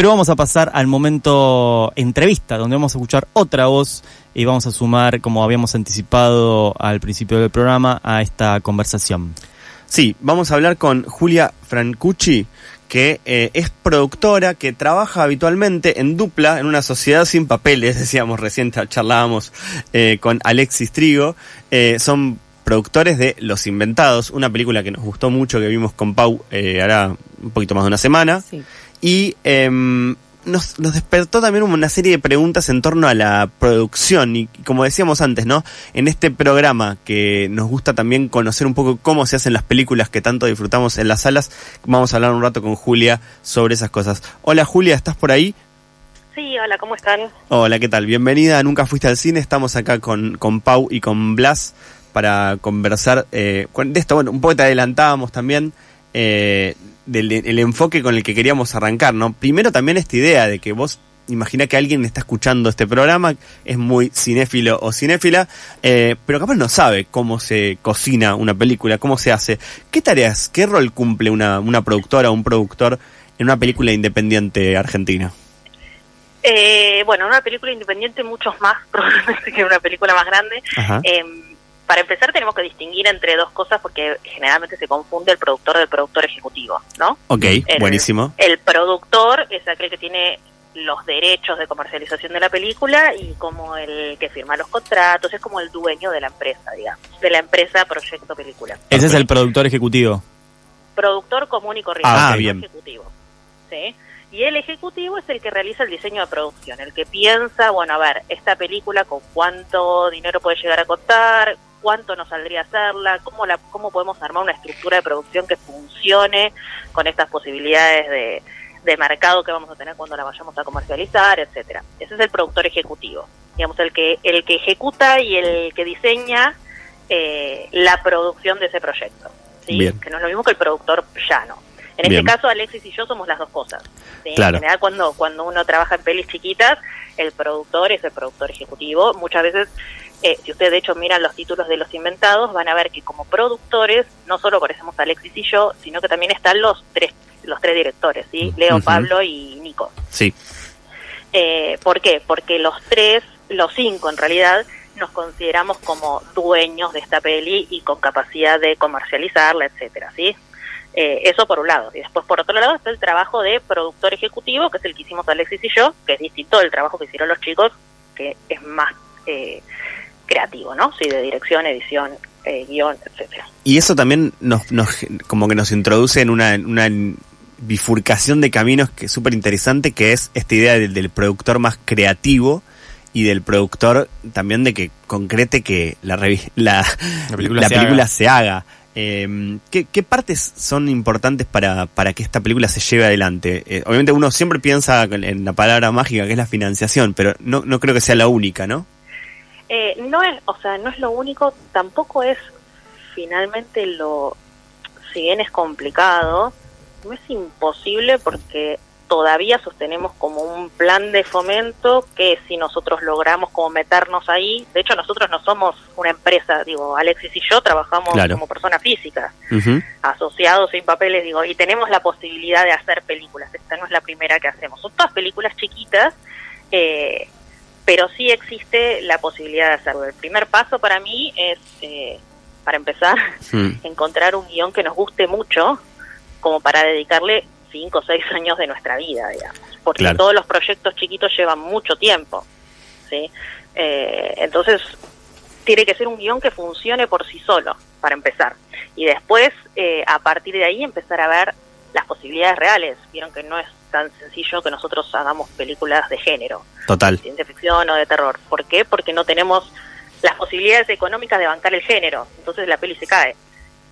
Pero vamos a pasar al momento entrevista, donde vamos a escuchar otra voz y vamos a sumar, como habíamos anticipado al principio del programa, a esta conversación. Sí, vamos a hablar con Julia Francucci, que es productora, que trabaja habitualmente en dupla, en una sociedad sin papeles, decíamos recién, charlábamos con Alexis Trigo. Son productores de Los Inventados, una película que nos gustó mucho, que vimos con Pau hará un poquito más de una semana. Sí. Y nos despertó también una serie de preguntas en torno a la producción. Y como decíamos antes, ¿no? En este programa que nos gusta también conocer un poco cómo se hacen las películas que tanto disfrutamos en las salas, vamos a hablar un rato con Julia sobre esas cosas. Hola Julia, ¿estás por ahí? Sí, hola, ¿cómo están? Hola, ¿qué tal? Bienvenida a Nunca Fuiste al Cine. Estamos acá con Pau y con Blas para conversar de esto. Bueno, un poco te adelantábamos también el enfoque con el que queríamos arrancar, ¿no? Primero también esta idea de que vos imagina que alguien está escuchando este programa, es muy cinéfilo o cinéfila, pero capaz no sabe cómo se cocina una película, cómo se hace. ¿Qué tareas, qué rol cumple una productora o un productor en una película independiente argentina? Bueno, una película independiente muchos más probablemente que una película más grande. Para empezar tenemos que distinguir entre dos cosas porque generalmente se confunde el productor del productor ejecutivo, ¿no? Ok, buenísimo. El productor es aquel que tiene los derechos de comercialización de la película y como el que firma los contratos, es como el dueño de la empresa, digamos, de la empresa Proyecto Película. Ese es el productor ejecutivo. Productor común y corriente, bien. Ejecutivo, ¿sí? Y el ejecutivo es el que realiza el diseño de producción, el que piensa, bueno, a ver, esta película con cuánto dinero puede llegar a costar, cuánto nos saldría hacerla, cómo podemos armar una estructura de producción que funcione con estas posibilidades de mercado que vamos a tener cuando la vayamos a comercializar, etcétera. Ese es el productor ejecutivo, digamos, el que ejecuta y el que diseña la producción de ese proyecto, ¿sí? Bien. Que no es lo mismo que el productor llano. En Bien. este caso, Alexis y yo somos las dos cosas, ¿sí? Claro. En general, cuando uno trabaja en pelis chiquitas, el productor es el productor ejecutivo. Muchas veces, si ustedes de hecho miran los títulos de Los Inventados, van a ver que como productores no solo aparecemos Alexis y yo, sino que también están los tres directores, ¿sí? Leo, Pablo y Nico. Sí. ¿Por qué? Porque los cinco en realidad, nos consideramos como dueños de esta peli y con capacidad de comercializarla, etcétera, ¿sí? Eso por un lado. Y después por otro lado está el trabajo de productor ejecutivo, que es el que hicimos Alexis y yo, que es distinto del trabajo que hicieron los chicos, que es más creativo, ¿no? Sí, de dirección, edición, guión, etcétera. Y eso también nos como que nos introduce en una bifurcación de caminos que es súper interesante, que es esta idea del productor más creativo y del productor también de que concrete que la película se haga. ¿Qué partes son importantes para que esta película se lleve adelante? Obviamente uno siempre piensa en la palabra mágica que es la financiación, pero no creo que sea la única, ¿no? No es lo único, tampoco es finalmente si bien es complicado, no es imposible porque todavía sostenemos como un plan de fomento que si nosotros logramos como meternos ahí, de hecho nosotros no somos una empresa, digo, Alexis y yo trabajamos como personas físicas, asociados sin papeles, digo, y tenemos la posibilidad de hacer películas, esta no es la primera que hacemos, son todas películas chiquitas, pero sí existe la posibilidad de hacerlo. El primer paso para mí es, para empezar, encontrar un guión que nos guste mucho, como para dedicarle 5 o 6 años de nuestra vida, digamos, porque todos los proyectos chiquitos llevan mucho tiempo, ¿sí? Entonces tiene que ser un guión que funcione por sí solo, para empezar, y después a partir de ahí empezar a ver las posibilidades reales. Vieron que no es tan sencillo que nosotros hagamos películas de género, total, de ciencia ficción o de terror. ¿Por qué? Porque no tenemos las posibilidades económicas de bancar el género, entonces la peli se cae.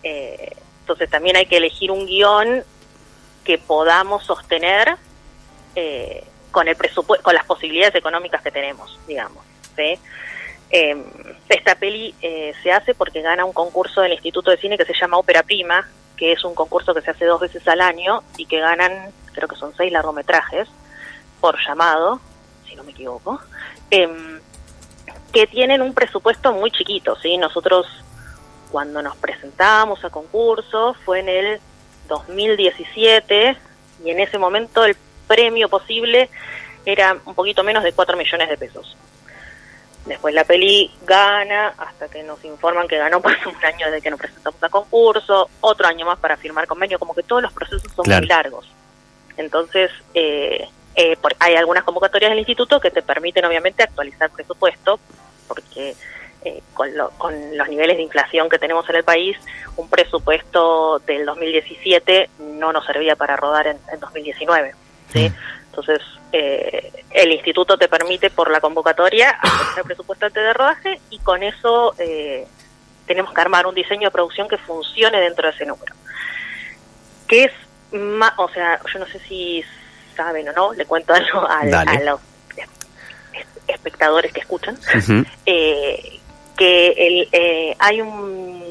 Entonces también hay que elegir un guión que podamos sostener con el presupuesto, con las posibilidades económicas que tenemos, digamos, ¿sí? Esta peli se hace porque gana un concurso del Instituto de Cine que se llama Ópera Prima, que es un concurso que se hace 2 veces al año y que ganan, creo que son 6 largometrajes por llamado, si no me equivoco, que tienen un presupuesto muy chiquito, ¿sí? Nosotros cuando nos presentamos a concurso fue en el 2017 y en ese momento el premio posible era un poquito menos de 4 millones de pesos. Después la peli gana, hasta que nos informan que ganó, pasa un año desde que nos presentamos a concurso, otro año más para firmar convenio, como que todos los procesos son muy largos. Entonces, hay algunas convocatorias del instituto que te permiten obviamente actualizar presupuesto, porque con los niveles de inflación que tenemos en el país, un presupuesto del 2017 no nos servía para rodar en 2019, ¿sí? Entonces, el instituto te permite por la convocatoria hacer el presupuesto antes de rodaje, y con eso tenemos que armar un diseño de producción que funcione dentro de ese número. Que es más, o sea, yo no sé si saben o no, le cuento algo a los espectadores que escuchan, que hay un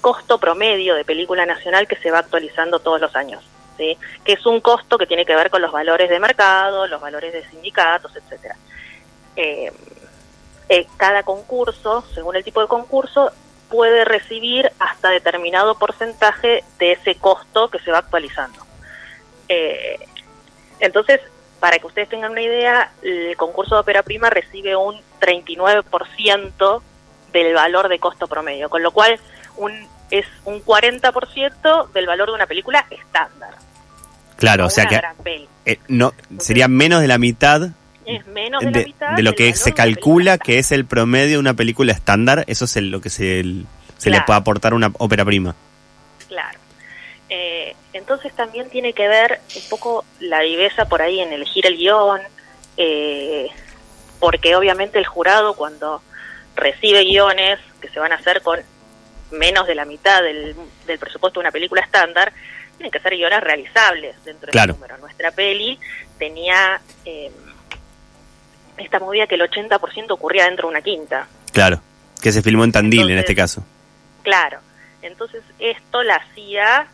costo promedio de película nacional que se va actualizando todos los años, ¿sí? Que es un costo que tiene que ver con los valores de mercado, los valores de sindicatos, etcétera. Cada concurso, según el tipo de concurso, puede recibir hasta determinado porcentaje de ese costo que se va actualizando. Entonces, para que ustedes tengan una idea, el concurso de ópera prima recibe un 39% del valor de costo promedio, con lo cual es un 40% del valor de una película estándar. Claro, o sea que no sería menos de la mitad. Es menos de la mitad de lo que se calcula que es el promedio de una película estándar. Eso es lo que se le puede aportar a una ópera prima. Claro. Entonces también tiene que ver un poco la viveza por ahí en elegir el guión, porque obviamente el jurado, cuando recibe guiones que se van a hacer con menos de la mitad del presupuesto de una película estándar, tienen que ser guiones realizables dentro del número. Nuestra peli tenía esta movida que el 80% ocurría dentro de una quinta. Claro, que se filmó en Tandil. Entonces, en este caso. Claro, entonces esto la hacía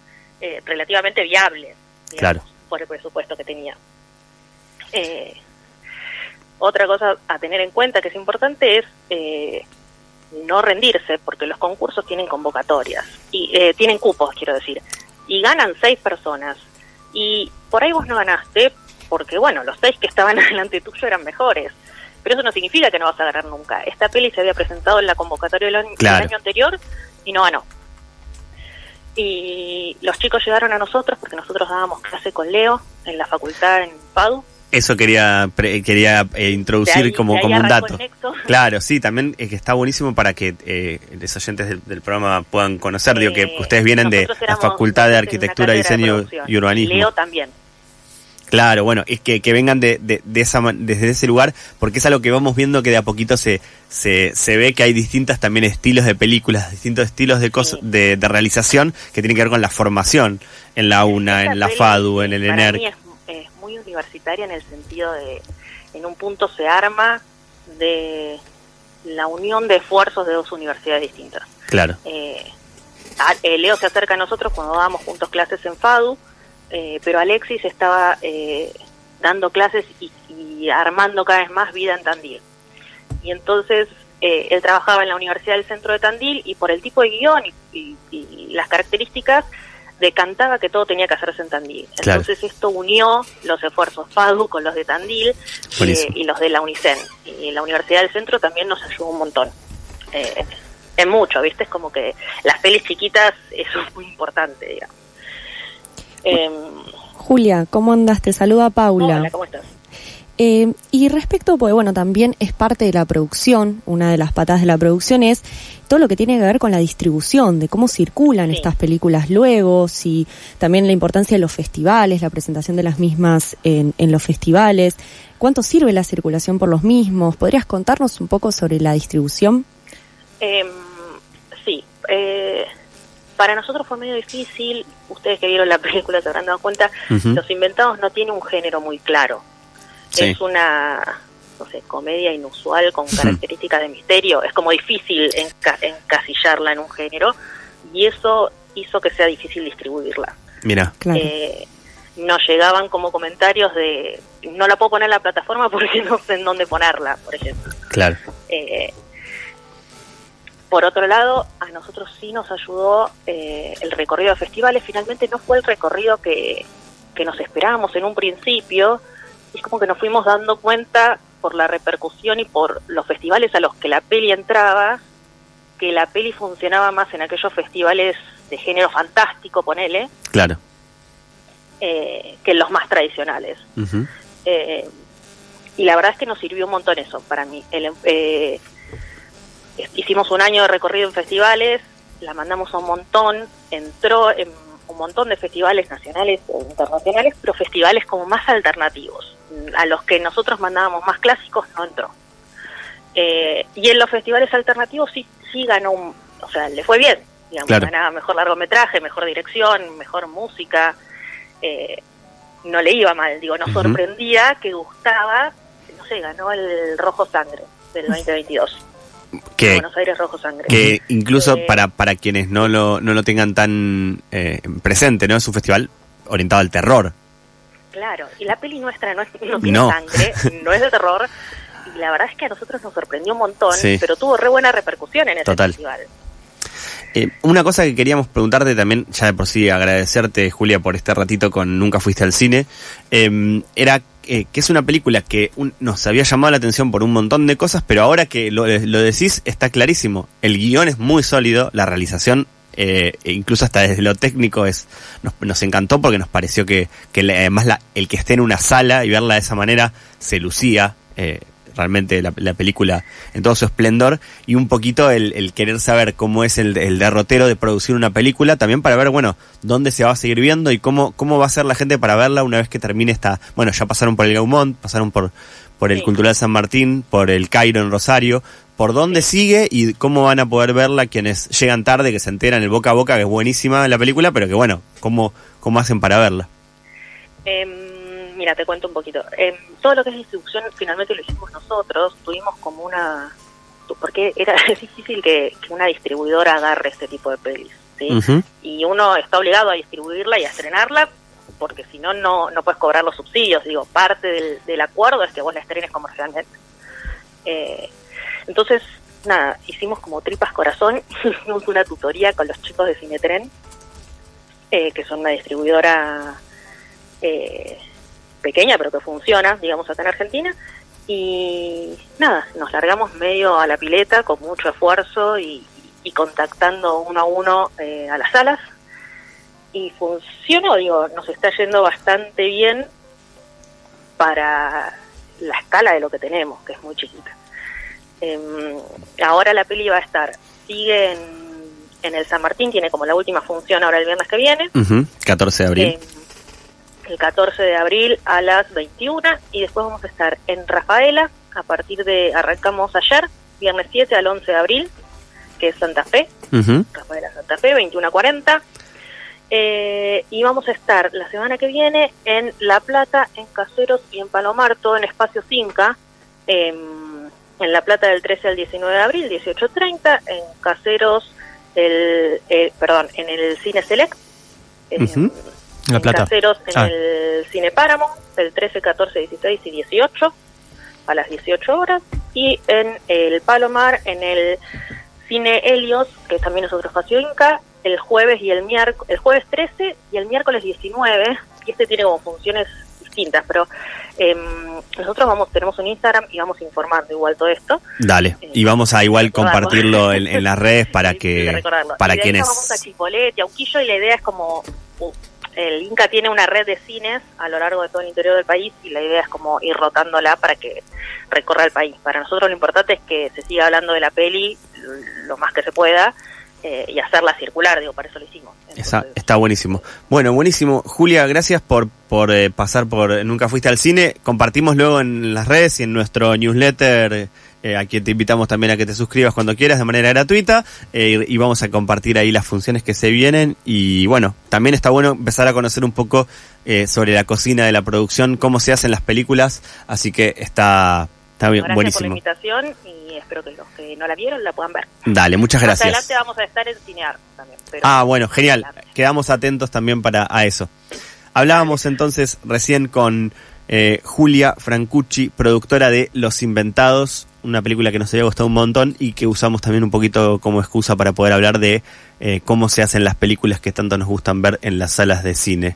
relativamente viable, digamos, claro, por el presupuesto que tenía. Otra cosa a tener en cuenta que es importante es no rendirse, porque los concursos tienen convocatorias, y tienen cupos, quiero decir, y ganan 6 personas, y por ahí vos no ganaste, porque bueno, los 6 que estaban adelante tuyo eran mejores, pero eso no significa que no vas a ganar nunca. Esta peli se había presentado en la convocatoria del año anterior y no ganó. Y los chicos llegaron a nosotros porque nosotros dábamos clase con Leo en la facultad en PADU. Eso quería introducir como un dato. Claro, sí, también es que está buenísimo para que los oyentes del programa puedan conocer. Digo, que ustedes vienen de la Facultad de Arquitectura, Diseño y Urbanismo. Leo también. Claro, bueno, es que vengan desde ese lugar, porque es algo que vamos viendo que de a poquito se ve que hay distintas también estilos de películas, distintos estilos de realización que tienen que ver con la formación en la UNA, en la FADU, en el ENERC. Para mí es muy universitaria en el sentido de, en un punto se arma de la unión de esfuerzos de 2 universidades distintas. Claro. Leo se acerca a nosotros cuando dábamos juntos clases en FADU, pero Alexis estaba dando clases y armando cada vez más vida en Tandil. Y entonces él trabajaba en la Universidad del Centro de Tandil, y por el tipo de guión y las características decantaba que todo tenía que hacerse en Tandil. Claro. Entonces esto unió los esfuerzos FADU con los de Tandil y los de la UNICEN. Y la Universidad del Centro también nos ayudó un montón. En mucho, ¿viste? Es como que las pelis chiquitas, eso es muy importante, digamos. Julia, ¿cómo andas? Te saluda Paula. Hola, ¿cómo estás? Y respecto, pues bueno, también es parte de la producción, una de las patas de la producción es todo lo que tiene que ver con la distribución, de cómo circulan estas películas luego, si también la importancia de los festivales, la presentación de las mismas en los festivales, cuánto sirve la circulación por los mismos. ¿Podrías contarnos un poco sobre la distribución? Sí, para nosotros fue medio difícil. Ustedes que vieron la película se habrán dado cuenta, Los Inventados no tiene un género muy claro. Sí. Es una, no sé, comedia inusual con características de misterio. Es como difícil encasillarla en un género, y eso hizo que sea difícil distribuirla. Mira, claro. Nos llegaban como comentarios de, no la puedo poner en la plataforma porque no sé en dónde ponerla, por ejemplo. Claro. Por otro lado, a nosotros sí nos ayudó el recorrido de festivales. Finalmente no fue el recorrido que que nos esperábamos en un principio, y es como que nos fuimos dando cuenta por la repercusión y por los festivales a los que la peli entraba, que la peli funcionaba más en aquellos festivales de género fantástico, ponele, Claro. que en los más tradicionales. Ujú. Y la verdad es que nos sirvió un montón eso para mí. Hicimos un año de recorrido en festivales, la mandamos a un montón, entró en un montón de festivales nacionales o internacionales, pero festivales como más alternativos. A los que nosotros mandábamos más clásicos no entró. Y en los festivales alternativos sí ganó, o sea, le fue bien, digamos, Claro. ganaba mejor largometraje, mejor dirección, mejor música, no le iba mal, digo, nos Ujú. sorprendía que gustaba, no sé, ganó el Rojo Sangre del 2022. Que, Buenos Aires Rojo Sangre. que incluso Eh, para quienes no lo tengan tan presente, ¿no? Es un festival orientado al terror. Claro, y la peli nuestra no tiene No. sangre, no es de terror, y la verdad es que a nosotros nos sorprendió un montón, Sí. pero tuvo re buena repercusión en ese Total. festival. Una cosa que queríamos preguntarte también, ya de por sí agradecerte, Julia, por este ratito con Nunca Fuiste al Cine, era que es una película que nos había llamado la atención por un montón de cosas, pero ahora que lo decís está clarísimo. El guión es muy sólido, la realización, incluso hasta desde lo técnico, nos encantó porque nos pareció que además el que esté en una sala y verla de esa manera se lucía. Realmente la película en todo su esplendor, y un poquito el querer saber cómo es el derrotero de producir una película, también para ver, bueno, dónde se va a seguir viendo y cómo va a ser la gente para verla una vez que termine esta... Bueno, ya pasaron por el Gaumont, pasaron por el Sí. Cultural San Martín, por el Cairo en Rosario, por dónde sigue y cómo van a poder verla quienes llegan tarde, que se enteran el boca a boca, que es buenísima la película, pero que bueno, cómo hacen para verla. Mira, te cuento un poquito. Todo lo que es distribución finalmente lo hicimos nosotros. Tuvimos como porque es difícil que una distribuidora agarre este tipo de pelis, ¿sí? Ujú. Y uno está obligado a distribuirla y a estrenarla, porque si no, no puedes cobrar los subsidios. Digo, parte del acuerdo es que vos la estrenes comercialmente. Entonces, nada, hicimos como tripas corazón, hicimos una tutoría con los chicos de Cinetren, que son una distribuidora pequeña, pero que funciona, digamos, acá en Argentina, y nada, nos largamos medio a la pileta con mucho esfuerzo y contactando uno a uno a las salas, y funcionó, digo, nos está yendo bastante bien para la escala de lo que tenemos, que es muy chiquita. Ahora la peli va a sigue en el San Martín, tiene como la última función ahora el viernes que viene. Ujú. 14 de abril. El 14 de abril a las 21, y después vamos a estar en Rafaela, arrancamos ayer, viernes 7 al 11 de abril, que es Santa Fe, Ujú. Rafaela Santa Fe, 21:40, y vamos a estar la semana que viene en La Plata, en Caseros y en Palomar, todo en Espacio Cinca, en La Plata del 13 al 19 de abril, 18:30, en Caseros, en el Cine Select, Ujú. La Plata. Caseros en Ah. el Cine Paramount, el 13, 14, 16 y 18 a las 18 horas, y en el Palomar en el Cine Helios, que también es otro espacio Inca, el jueves 13 y el miércoles 19, y este tiene como funciones distintas, pero nosotros tenemos un Instagram y vamos informando igual todo esto. Dale, y vamos a igual recordarlo. compartirlo en las redes para Sí, que recordarlo. para Y de ahí quienes... nos vamos a Chipolete, a Uquillo, y la idea es como el Inca tiene una red de cines a lo largo de todo el interior del país, y la idea es como ir rotándola para que recorra el país. Para nosotros lo importante es que se siga hablando de la peli lo más que se pueda, y hacerla circular, digo, para eso lo hicimos. Entonces, Está buenísimo. Bueno, buenísimo. Julia, gracias por pasar por Nunca Fuiste al Cine. Compartimos luego en las redes y en nuestro newsletter, a quien te invitamos también a que te suscribas cuando quieras de manera gratuita, y vamos a compartir ahí las funciones que se vienen. Y bueno, también está bueno empezar a conocer un poco sobre la cocina de la producción, cómo se hacen las películas, así que está bien, gracias buenísimo. por la invitación, y espero que los que no la vieron la puedan ver. Dale, muchas Más gracias. adelante vamos a estar en Cinear también. Pero Bueno, genial. Quedamos atentos también a eso. Hablábamos entonces recién con Julia Francucci, productora de Los Inventados, una película que nos había gustado un montón y que usamos también un poquito como excusa para poder hablar de cómo se hacen las películas que tanto nos gustan ver en las salas de cine.